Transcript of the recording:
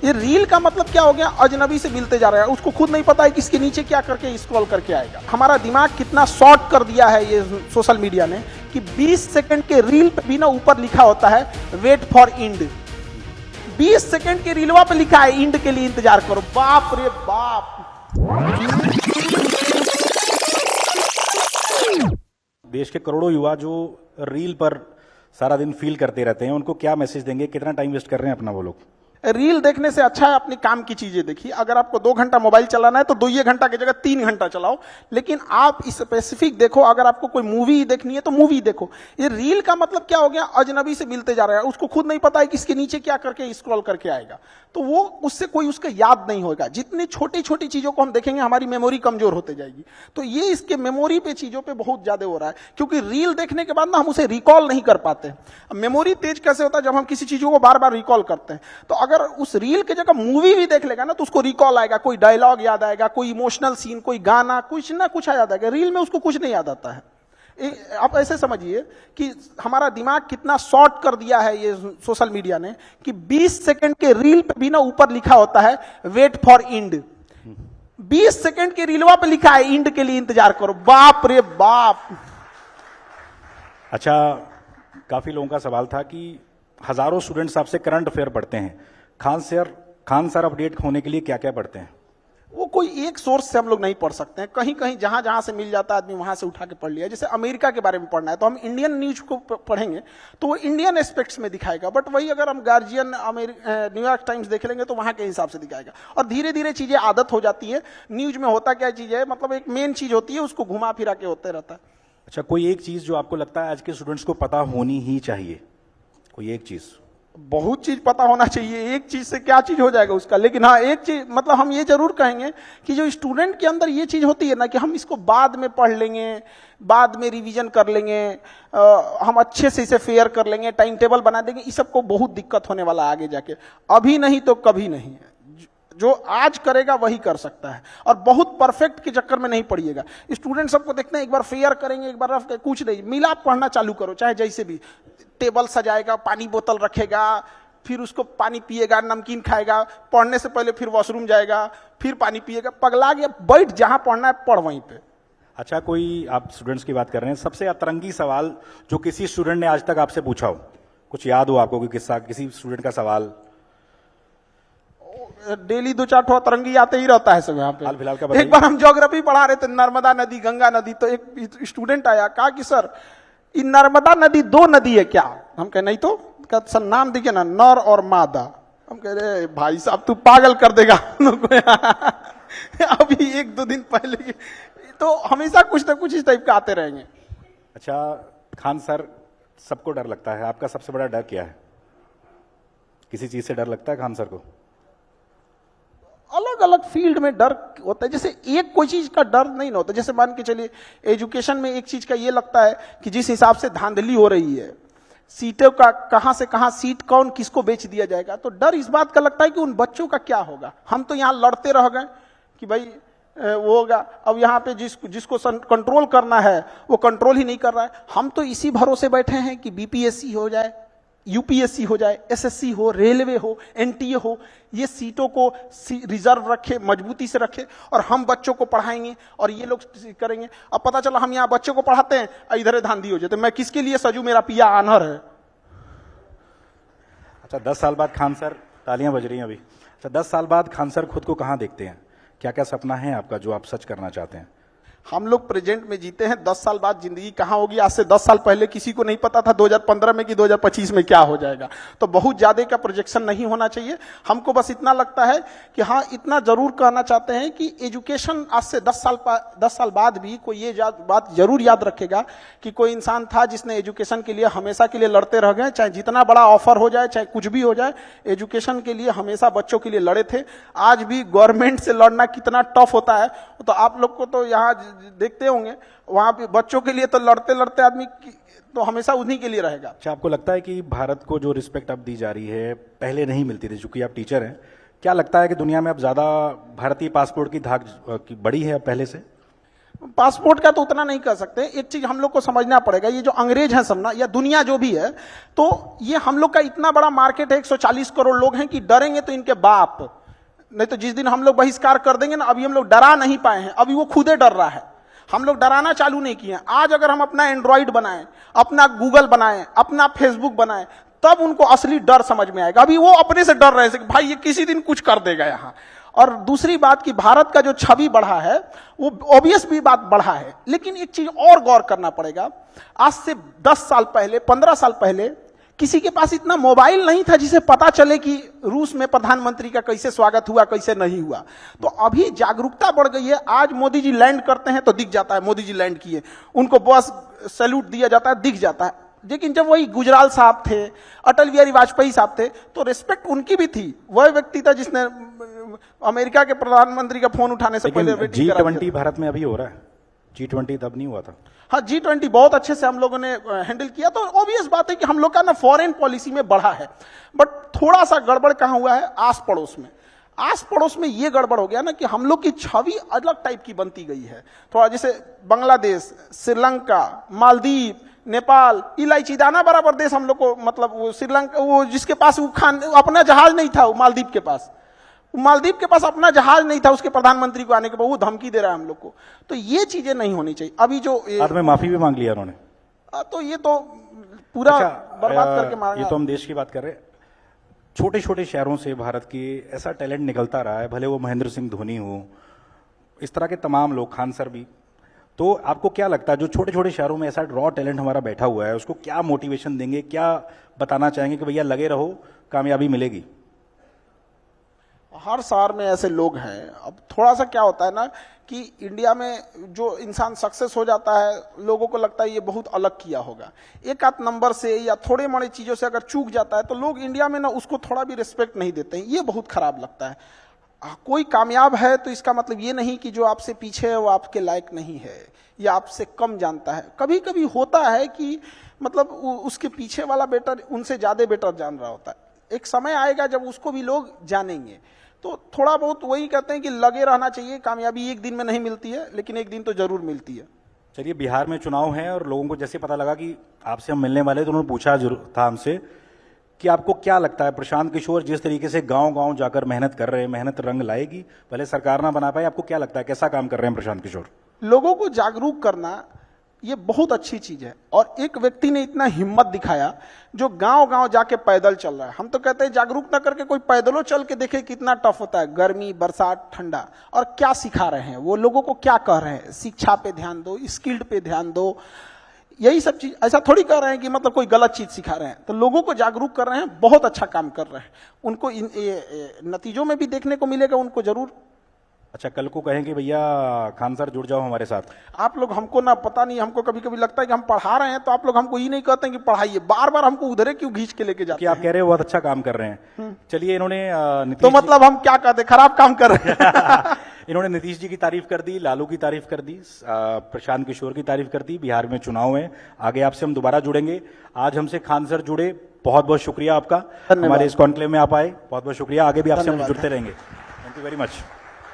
ये रील का मतलब क्या हो गया, अजनबी से मिलते जा रहा है, उसको खुद नहीं पता है कि इसके नीचे क्या करके स्क्रॉल करके आएगा। हमारा दिमाग कितना शॉर्ट कर दिया है ये सोशल मीडिया ने कि 20 सेकंड के रील पे भी ना ऊपर लिखा होता है वेट फॉर इंड। 20 सेकंड के रीलवा पे लिखा है इंड के लिए इंतजार करो। बाप रे बाप। देश के करोड़ों युवा जो रील पर सारा दिन फील करते रहते हैं, उनको क्या मैसेज देंगे? कितना टाइम वेस्ट कर रहे हैं अपना वो लोग? रील देखने से अच्छा है अपने काम की चीजें देखिए। अगर आपको 2 घंटा मोबाइल चलाना है तो 2 घंटा की जगह 3 घंटा चलाओ, लेकिन आप स्पेसिफिक देखो। अगर आपको कोई मूवी देखनी है तो मूवी देखो। ये रील का मतलब क्या हो गया, अजनबी से मिलते जा रहा है, उसको खुद नहीं पता है कि इसके नीचे क्या करके स्क्रॉल करके आएगा, तो वो उससे कोई उसका याद नहीं होगा। जितनी छोटी छोटी चीजों को हम देखेंगे हमारी मेमोरी कमजोर होते जाएगी। तो ये इसके मेमोरी पे चीजों पे बहुत ज्यादा हो रहा है, क्योंकि रील देखने के बाद ना हम उसे रिकॉल नहीं कर पाते। मेमोरी तेज कैसे होता है, जब हम किसी चीजों को बार बार रिकॉल करते हैं। तो अगर उस रील के जगह मूवी भी देख लेगा ना तो उसको रिकॉल आएगा, कोई डायलॉग याद आएगा, कोई इमोशनल सीन, कोई गाना, कुछ ना कुछ याद आएगा। रील में उसको कुछ नहीं याद आता है। आप ऐसे समझिए कि हमारा दिमाग कितना शॉर्ट कर दिया है ये सोशल मीडिया ने कि 20 सेकंड के रील पे भी ना ऊपर लिखा होता है वेट फॉर इंड। 20 सेकंड के रीलवा पे लिखा है इंड के लिए इंतजार करो। बाप रे बाप। अच्छा, काफी लोगों का सवाल था कि हजारों स्टूडेंट्स आपसे करंट अफेयर पढ़ते हैं, खान सर अपडेट होने के लिए क्या क्या पढ़ते हैं? वो कोई एक सोर्स से हम लोग नहीं पढ़ सकते हैं, कहीं कहीं जहां जहां से मिल जाता है आदमी वहां से उठा के पढ़ लिया। जैसे अमेरिका के बारे में पढ़ना है तो हम इंडियन न्यूज को पढ़ेंगे तो वो इंडियन एस्पेक्ट्स में दिखाएगा, बट वही अगर हम गार्जियन न्यूयॉर्क टाइम्स देख लेंगे तो वहां के हिसाब से दिखाएगा। और धीरे धीरे चीजें आदत हो जाती है। न्यूज में होता क्या चीज है, मतलब एक मेन चीज होती है, उसको घुमा फिरा के होते रहता है। अच्छा, कोई एक चीज जो आपको लगता है आज के स्टूडेंट्स को पता होनी ही चाहिए? कोई एक चीज? बहुत चीज पता होना चाहिए, एक चीज से क्या चीज हो जाएगा उसका, लेकिन हाँ एक चीज मतलब हम ये जरूर कहेंगे कि जो स्टूडेंट के अंदर ये चीज होती है ना कि हम इसको बाद में पढ़ लेंगे, बाद में रिवीजन कर लेंगे, हम अच्छे से इसे फेयर कर लेंगे, टाइम टेबल बना देंगे, इस सबको बहुत दिक्कत होने वाला है आगे जाके। अभी नहीं तो कभी नहीं है। जो आज करेगा वही कर सकता है, और बहुत परफेक्ट के चक्कर में नहीं पड़िएगा। स्टूडेंट सबको देखते हैं एक बार फेयर करेंगे, एक बार रफ कुछ नहीं, मिला पढ़ना चालू करो, चाहे जैसे भी। टेबल सजाएगा, पानी बोतल रखेगा, फिर उसको पानी पिएगा, नमकीन खाएगा, पढ़ने से पहले फिर वॉशरूम जाएगा, फिर पानी पिएगा, पगला गया। बैठ जहां पढ़ना है पढ़ वहीं पे। अच्छा, कोई आप स्टूडेंट्स की बात कर रहे हैं, सबसे अतरंगी सवाल जो किसी स्टूडेंट ने आज तक आपसे पूछा हो, कुछ याद हो आपको? कोई किस्सा, किसी स्टूडेंट का सवाल? डेली 2-4 ठो अतरंगी आते ही रहता है सब यहाँ पे। हाल फिलहाल का एक बार हम ज्योग्राफी पढ़ा रहे थे, नर्मदा नदी, गंगा नदी, तो एक स्टूडेंट आया, कहा कि सर ये नर्मदा नदी 2 नदी है क्या? हम कहे नहीं तो। कहते सर नाम दिखे ना, नर और मादा। हम कह रहे भाई साहब तू पागल कर देगा हम लोग को। अभी 1-2 दिन पहले तो हमेशा कुछ ना कुछ इस टाइप का आते रहेंगे। अच्छा, खान सर सबको डर लगता है, आपका सबसे बड़ा डर क्या है? किसी चीज से डर लगता है खान सर को? अलग अलग फील्ड में डर होता है, जैसे एक कोई चीज का डर नहीं ना होता। जैसे मान के चलिए एजुकेशन में एक चीज का ये लगता है कि जिस हिसाब से धांधली हो रही है, सीटों का कहां से कहां सीट कौन किसको बेच दिया जाएगा, तो डर इस बात का लगता है कि उन बच्चों का क्या होगा। हम तो यहां लड़ते रह गए कि भाई वो होगा, अब यहाँ पे जिसको कंट्रोल करना है वो कंट्रोल ही नहीं कर रहा है। हम तो इसी भरोसे बैठे हैं कि बीपीएससी हो जाए, यूपीएससी हो जाए, एसएससी हो, रेलवे हो, एनटीए हो, ये सीटों को रिजर्व रखे, मजबूती से रखे, और हम बच्चों को पढ़ाएंगे और ये लोग करेंगे। अब पता चला हम यहाँ बच्चों को पढ़ाते हैं, इधर धांधी हो जाते, मैं किसके लिए सजू, मेरा पिया आनहर है। अच्छा, 10 साल बाद खान सर, तालियां बज रही हैं अभी। अच्छा, 10 साल बाद खान सर खुद को कहाँ देखते हैं? क्या क्या सपना है आपका जो आप सच करना चाहते हैं? हम लोग प्रेजेंट में जीते हैं, 10 साल बाद जिंदगी कहां होगी आज से 10 साल पहले किसी को नहीं पता था 2015 में कि 2025 में क्या हो जाएगा। तो बहुत ज्यादा का प्रोजेक्शन नहीं होना चाहिए। हमको बस इतना लगता है कि हाँ, इतना जरूर कहना चाहते हैं कि एजुकेशन आज से 10 साल बाद भी कोई ये बात जरूर याद रखेगा कि कोई इंसान था जिसने एजुकेशन के लिए हमेशा के लिए लड़ते रह गए। चाहे जितना बड़ा ऑफर हो जाए, चाहे कुछ भी हो जाए, एजुकेशन के लिए हमेशा बच्चों के लिए लड़े थे। आज भी गवर्नमेंट से लड़ना कितना टफ होता है, तो आप लोग को तो यहाँ देखते होंगे, वहां पे बच्चों के लिए तो लड़ते लड़ते आदमी तो हमेशा उन्हीं के लिए रहेगा। अच्छा, आपको लगता है कि भारत को जो रिस्पेक्ट अब दी जा रही है पहले नहीं मिलती थी? चूंकि आप टीचर हैं, क्या लगता है कि दुनिया में अब ज्यादा भारतीय पासपोर्ट की धाक बढ़ी है अब पहले से? पासपोर्ट का तो उतना नहीं कर सकते। एक चीज हम लोग को समझना पड़ेगा, ये जो अंग्रेज हैं सब ना, या दुनिया जो भी है, तो ये हम लोग का इतना बड़ा मार्केट है, 140 करोड़ लोग हैं, कि डरेंगे तो इनके बाप। नहीं तो जिस दिन हम लोग बहिष्कार कर देंगे ना, अभी हम लोग डरा नहीं पाए हैं, अभी वो खुदे डर रहा है, हम लोग डराना चालू नहीं किए। आज अगर हम अपना एंड्रॉइड बनाएं, अपना गूगल बनाएं, अपना फेसबुक बनाएं, तब उनको असली डर समझ में आएगा। अभी वो अपने से डर रहे थे कि भाई ये किसी दिन कुछ कर देगा यहां। और दूसरी बात कि भारत का जो छवि बढ़ा है, वो ऑब्वियस भी बात बढ़ा है, लेकिन एक चीज और गौर करना पड़ेगा। आज से 10 साल पहले, 15 साल पहले किसी के पास इतना मोबाइल नहीं था जिसे पता चले कि रूस में प्रधानमंत्री का कैसे स्वागत हुआ, कैसे नहीं हुआ। तो अभी जागरूकता बढ़ गई है। आज मोदी जी लैंड करते हैं तो दिख जाता है मोदी जी लैंड किए, उनको बस सैल्यूट दिया जाता है, दिख जाता है। लेकिन जब वही गुजराल साहब थे, अटल बिहारी वाजपेयी साहब थे, तो रिस्पेक्ट उनकी भी थी। वह व्यक्ति था जिसने अमेरिका के प्रधानमंत्री का फोन उठाने से पहले G20 भारत में अभी हो रहा है, G20 तब नहीं हुआ था। हाँ, G20 बहुत अच्छे से हम लोगों ने हैंडल किया। तो ऑब्वियस बात है कि हम लोग का ना फॉरेन पॉलिसी में बढ़ा है, बट थोड़ा सा गड़बड़ कहां हुआ है, आस पड़ोस में। आस पड़ोस में ये गड़बड़ हो गया ना कि हम लोग की छवि अलग टाइप की बनती गई है। थोड़ा जैसे बांग्लादेश, श्रीलंका, मालदीव, नेपाल, इलायची दाना बराबर देश हम लोग को, मतलब वो श्रीलंका, वो जिसके पास वो अपना जहाज नहीं था, वो मालदीव के पास, मालदीव के पास अपना जहाज नहीं था, उसके प्रधानमंत्री को आने के बाद वो धमकी दे रहा है हम लोग को। तो ये चीजें नहीं होनी चाहिए। अभी जो बाद में माफी भी मांग लिया उन्होंने, तो ये तो पूरा बर्बाद करके मारेंगे। ये तो हम देश की बात कर रहे हैं। छोटे छोटे शहरों से भारत की ऐसा टैलेंट निकलता रहा है, भले वो महेंद्र सिंह धोनी हो, इस तरह के तमाम लोग, खान सर भी। तो आपको क्या लगता है जो छोटे छोटे शहरों में ऐसा रॉ टैलेंट हमारा बैठा हुआ है, उसको क्या मोटिवेशन देंगे, क्या बताना चाहेंगे कि भैया लगे रहो, कामयाबी मिलेगी? हर शहर में ऐसे लोग हैं। अब थोड़ा सा क्या होता है ना कि इंडिया में जो इंसान सक्सेस हो जाता है, लोगों को लगता है ये बहुत अलग किया होगा। एक आध नंबर से या थोड़े मोड़े चीजों से अगर चूक जाता है तो लोग इंडिया में ना उसको थोड़ा भी रिस्पेक्ट नहीं देते हैं। ये बहुत खराब लगता है। कोई कामयाब है तो इसका मतलब ये नहीं कि जो आपसे पीछे है वो आपके लायक नहीं है या आपसे कम जानता है। कभी कभी होता है कि मतलब उसके पीछे वाला बेटर उनसे ज्यादा बेटर जान रहा होता है। एक समय आएगा जब उसको भी लोग जानेंगे। तो थोड़ा बहुत वही कहते हैं कि लगे रहना चाहिए। कामयाबी एक दिन में नहीं मिलती है, लेकिन एक दिन तो जरूर मिलती है। चलिए, बिहार में चुनाव है और लोगों को जैसे पता लगा कि आपसे हम मिलने वाले, तो उन्होंने पूछा जरूर था हमसे कि आपको क्या लगता है प्रशांत किशोर जिस तरीके से गांव गांव जाकर मेहनत कर रहे हैं, मेहनत रंग लाएगी? भले सरकार ना बना पाए, आपको क्या लगता है कैसा काम कर रहे हैं प्रशांत किशोर? लोगों को जागरूक करना ये बहुत अच्छी चीज है। और एक व्यक्ति ने इतना हिम्मत दिखाया जो गांव गांव जाके पैदल चल रहा है। हम तो कहते हैं जागरूक ना करके कोई पैदलों चल के देखे कितना टफ होता है, गर्मी, बरसात, ठंडा। और क्या सिखा रहे हैं वो, लोगों को क्या कह रहे हैं, शिक्षा पे ध्यान दो, स्किल्ड पे ध्यान दो, यही सब चीज। ऐसा थोड़ी कर रहे हैं कि मतलब कोई गलत चीज सिखा रहे हैं। तो लोगों को जागरूक कर रहे हैं, बहुत अच्छा काम कर रहे हैं। उनको नतीजों में भी देखने को मिलेगा, उनको जरूर। अच्छा, कल को कहेंगे भैया खान सर जुड़ जाओ हमारे साथ। आप लोग हमको ना, पता नहीं, हमको कभी कभी लगता है कि हम पढ़ा रहे हैं तो आप लोग हमको ये नहीं कहते हैं कि पढ़ाइए, बार बार हमको उधरे क्यों खींच के लेके जाते हैं? आप कह रहे हो बहुत अच्छा काम कर रहे हैं। चलिए, इन्होंने तो मतलब हम क्या कहते, खराब काम कर रहे हैं? इन्होंने नीतीश जी की तारीफ कर दी, लालू की तारीफ कर दी, प्रशांत किशोर की तारीफ कर दी। बिहार में चुनाव है, आगे आपसे हम दोबारा जुड़ेंगे। आज हमसे खान सर जुड़े, बहुत बहुत शुक्रिया आपका, हमारे इस कॉन्क्लेव में आप आए, बहुत बहुत शुक्रिया। आगे भी आपसे हम जुड़ते रहेंगे। Thank you very much.